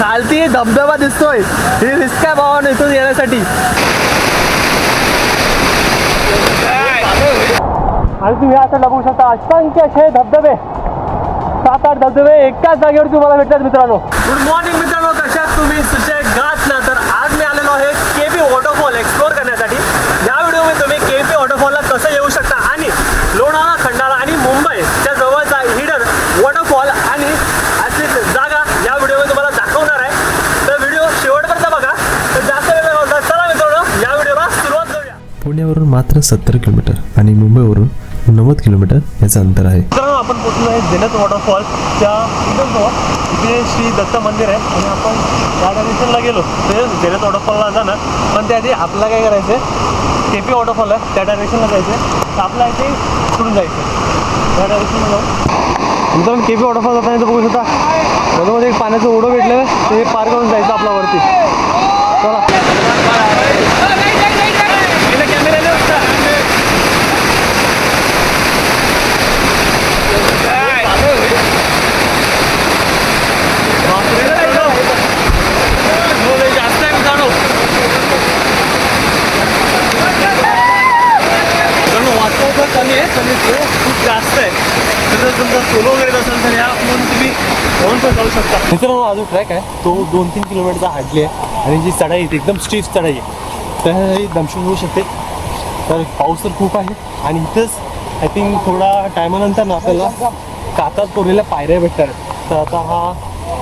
खालती धबधबा दिसतोय, ही रिस्क आहे भावानं इथून येण्यासाठी. आणि तुम्ही आता बघू शकता असंख्य असे धबधबे, 7-8 धबधबे एकाच जागेवर तुम्हाला भेटतात मित्रांनो. गुड मॉर्निंग मित्रांनो, कशात तुम्ही सुशय गात ना. तर आज मी आलेलो आहे केपी वॉटरफॉल एक्सप्लोर करण्यासाठी. या व्हिडिओमध्ये तुम्ही केपी वॉटरफॉलला कसं येऊ शकता आणि लोणावळा, खंडाळा आणि मुंबईच्या जवळचा हिडन वॉटरफॉल आणि अशी जागा या व्हिडिओमध्ये तुम्हाला दाखवणार आहे. तर व्हिडिओ शेवटपर्यंत बघा. तर जास्त वेळ न घालवता चला मित्रांनो या व्हिडिओला सुरुवात करूया. पुण्यावरून मात्र 70 किलोमीटर आणि मुंबईवरून 90 किलोमीटर याचं अंतर आहे. मित्रांनो आपण पोहोचलो आहे झेलत वॉटरफॉलच्या एकदम जवळ. इथे श्री दत्त मंदिर आहे आणि आपण त्या डायरेक्शनला गेलो ते झेलत वॉटरफॉलला जाणार. पण त्याआधी आपल्याला काय करायचं आहे, केपी वॉटरफॉल आहे त्या डायरेक्शनला जायचं आहे. तर आपल्याला इथे सोडून जायचं त्या डायरेक्शनला जाऊन. मित्रांनो केपी वॉटरफॉल जाताना इथं बघू शकता मध्ये एक पाण्याचं ओढं भेटलं आहे, ते पार करून जायचं आपल्या वरती. चला कमी आहे, कमी खूप जास्त आहे. तर जर तुमचा सोलो वगैरे असेल तर या म्हणून तुम्ही घेऊन पण जाऊ शकता. मित्रांनो हा जो ट्रॅक आहे तो 2-3 किलोमीटरचा हार्डली आहे आणि जी चढाई आहे एकदम स्टीफ चढाई आहे, तर दमशून होऊ शकते. तर पाऊस तर खूप आहे आणि इथंच आय थिंक थोडा टायमानंतर ना आपल्याला कातात कोरलेल्या पायऱ्या भेटतात. तर आता हा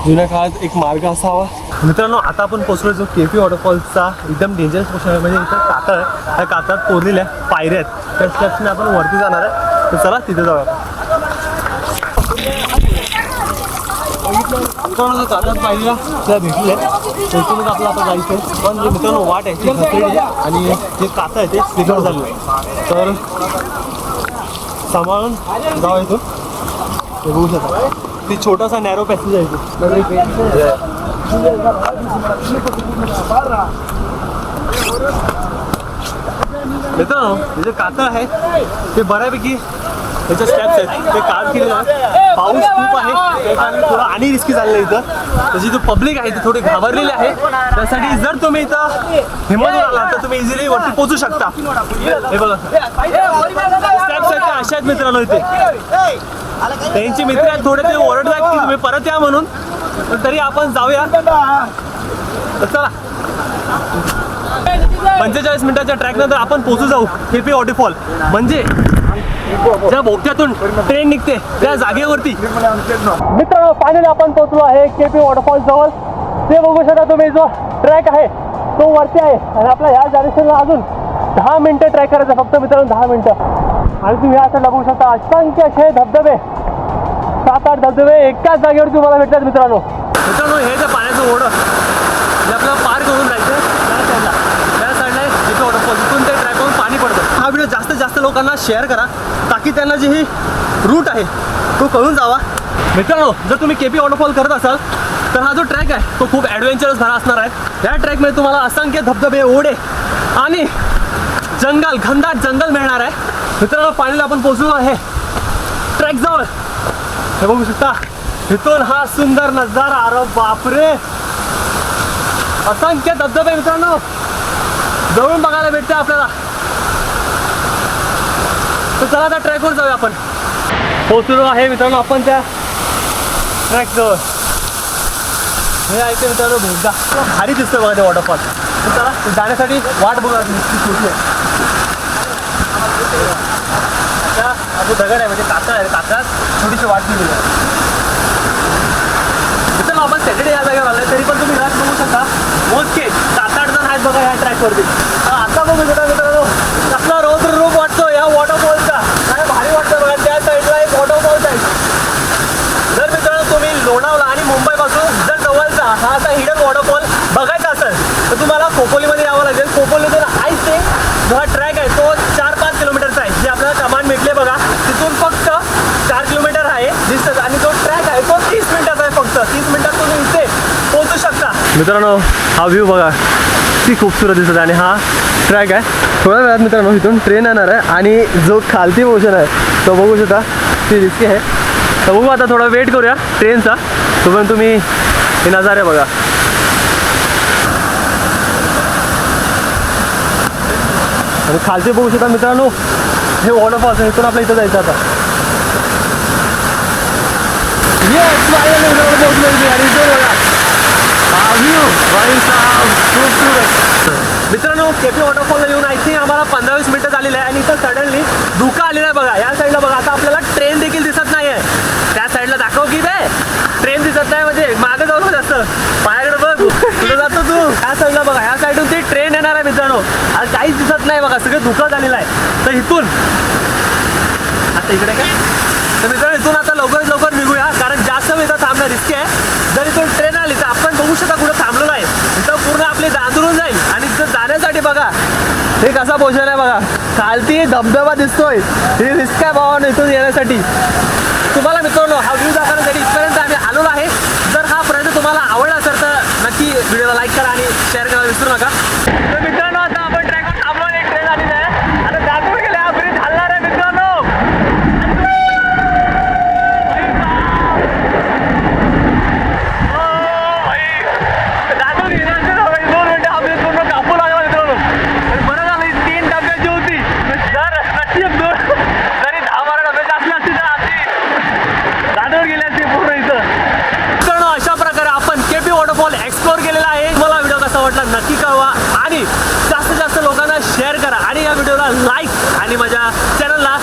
जुन्या काळात एक मार्ग असावा. मित्रांनो आता आपण पोहोचलो जो केपी वॉटरफॉलचा एकदम डेंजरस पोर्शन आहे, म्हणजे इथं कातळ आहे, त्या कातात कोरलेल्या पायऱ्या आहेत. त्या स्टेप्सने आपण वरती जाणार आहे. तर चला तिथे जाऊया. मित्रांनो कातात पायऱ्या त्या भेटल्या त्यातूनच आपलं आता जायचं आहे. पण जे मित्रांनो वाट आहे ती खचलेली आहे आणि जे कातं आहे ते स्लिपर झालेलं आहे. तर सांभाळून जाऊ इथून. ते बघू शकता ती छोटासा नॅरो पॅसेज आहे इथे. मित्रांनो हे जे कातळ आहे ते बऱ्यापैकी त्याच्या स्टेप्स आहेत ते काम केलेलं आहे. पाऊस खूप आहे आणि थोडं आणि रिस्की झालेलं आहे इथं. त्याची जो पब्लिक आहे ती थोडी घाबरलेली आहे. त्यासाठी जर तुम्ही इथं हिंमत आला तर तुम्ही इझिली वरती पोहोचू शकता. हे बघा स्टेप्स आहेत अशा आहेत मित्रांनो. इथे त्यांचे मित्र आहेत थोडे ते ओरडतात की तुम्ही परत या म्हणून, तरी आपण जाऊया. तर चला 45 मिनिटाच्या ट्रॅक नंतर आपण पोहोचू जाऊ केपी वॉटरफॉल. म्हणजे ज्या बोगद्यातून ट्रेन निघते त्या जागेवरती. मित्रांनो फायनली आपण पोहोचलो आहे केपी वॉटरफॉल जवळ. ते बघू शकता तुम्ही जो ट्रॅक आहे तो वरती आहे आणि आपल्या ह्या डायरेक्शनला अजून 10 मिनिटं ट्रॅक करायचं फक्त मित्रांनो, 10 मिनिटं. आणि तुम्ही ह्या साईडला बघू शकता असंख्य असे धबधबे, 7-8 धबधबे एकाच जागेवर तुम्हाला भेटतात मित्रांनो. मित्रांनो हे जे पाण्याचं ओढं जे आपल्याला पार करून जायचं त्या साईडला केपी वॉटरफॉल, तिथून ते ट्रॅक करून पाणी पडतं. हा व्हिडिओ जास्तीत जास्त लोकांना शेअर करा ताकी त्यांना जी ही रूट आहे तो कळून जावा. मित्रांनो जर तुम्ही केपी वॉटरफॉल करत असाल तर हा जो ट्रॅक आहे तो खूप ॲडव्हेंचरस भरा असणार आहे. या ट्रॅकमध्ये तुम्हाला असंख्य धबधबे, ओढे आणि जंगल, घनदाट जंगल मिळणार आहे. मित्रांनो फायनली आपण पोहोचलो आहे ट्रॅक जवळ. हे बघू शकता इथून हा सुंदर नजारा. अरे बापरे असंख्य धबधबे मित्रांनो जवळून बघायला भेटते आपल्याला. तर चला त्या ट्रॅकवर जाऊया. आपण पोहोचलो आहे मित्रांनो आपण त्या ट्रॅक जवळ. हे ऐकते मित्रांनो बोगदा भारी दिसतोय बघा ते वॉटरफॉल. तर चला जाण्यासाठी वाट बघा अजून दगड आहे म्हणजे कातळ आहे, कातळात थोडीशी वाट दिलेली आहे. मित्रांनो आपण सॅटर्डे या जागेवर आलोय तरी पण तुम्ही रात बघू शकता मोजके 7-8 जण आहेत बघा या ट्रॅकवरती. आता बघू शकता मित्रांनो कसला रौद्र रूप वाटतो या वॉटरफॉलचा. काय भारी वाटतं बघा. त्या साईडला एक वॉटरफॉल आहे. जर मित्रांनो तुम्ही लोणावळा आणि मुंबईपासून जर जवळचा हा आता हिडन वॉटरफॉल बघायचा असेल तर तुम्हाला खोपोलीमध्ये यावं लागेल. खोपोलीतून आय थिंक जो हा ट्रॅक आहे तो 4-5 किलोमीटरचा आहे. जे आपल्याला कमांड भेटले बघा तिथून फक्त 4 किलोमीटर आहे दिसतं आणि जो ट्रॅक आहे तो 30 मिनिटाचा आहे. फक्त 30 मिनिटात तुम्ही इथे पोहोचू शकता. मित्रांनो हा व्ह्यू बघा किती खूपसुरत दिसत आणि हा ट्रॅक आहे. थोड्या वेळात मित्रांनो इथून ट्रेन येणार आहे आणि जो खालती पोर्शन आहे तो बघू शकता ती रिस्की आहे. तर बघू आता थोडा वेट करूया ट्रेनचा. तोपर्यंत तुम्ही हे नजारे बघा. आणि खालचे बघू शकता मित्रांनो, हे वॉटरफॉल्स आहे. इथून आपल्या इथं जायचं आता. Yes, finally मित्रांनो पोहोचलो इथे. आणि इथं बघा हा व्ह्यू भाई साहब, खूप मित्रांनो केपी वॉटरफॉलला येऊन आय थिंक आम्हाला 15-20 मिनिटं झालेली आहे. आणि इथं सडनली धुका आलेला आहे बघा. या साईडला बघा, आता आपल्याला ट्रेन देखील दिसत नाही आहे. त्या साईडला दाखव की बे, ट्रेन दिसत नाही म्हणजे मागे जाऊ नका जास्त, पायाकडे बघ कुठं जातो तू. ह्या साईडला बघा, ह्या साईडून ती ट्रेन येणार आहे मित्रांनो. आज काहीच दिसत नाही बघा, सगळं धुका झालेलं आहे. तर इथून आता इकडे काय, तर मित्रांनो इथून आता लवकर निघूया, कारण जास्त वेळ इथं थांबणं रिस्की आहे. जर इथून ट्रेन आली तर आपण बघू शकता कुठं थांबलेलो आहे. इथं पूर्ण आपली दांदरून जाईल. आणि इथं जाण्यासाठी बघा हे कसा पोहोचलेला आहे बघा, खालती धबधबा दिसतोय. ही रिस्क आहे भावानं इथून येण्यासाठी. तुम्हाला मित्रांनो हा व्ह्यू दाखवण्यासाठी इथपर्यंत आम्ही आलेलो आहे. जर हा प्रयत्न तुम्हाला आवडला असेल तर नक्की व्हिडिओला लाईक करा आणि शेअर करायला विसरू नका. तर मित्रांनो आता आपण ट्रॅकवर थांबलो आणि ट्रेन आलेली आहे. आता दादर गेले हा ब्रिज हलणार आहे मित्रांनो. वॉटरफॉल एक्सप्लोर केलेला आहे. मला व्हिडिओ कसा वाटला नक्की कळवा आणि जास्तीत जास्त लोकांना शेअर करा आणि या व्हिडिओला लाईक आणि माझ्या चॅनलला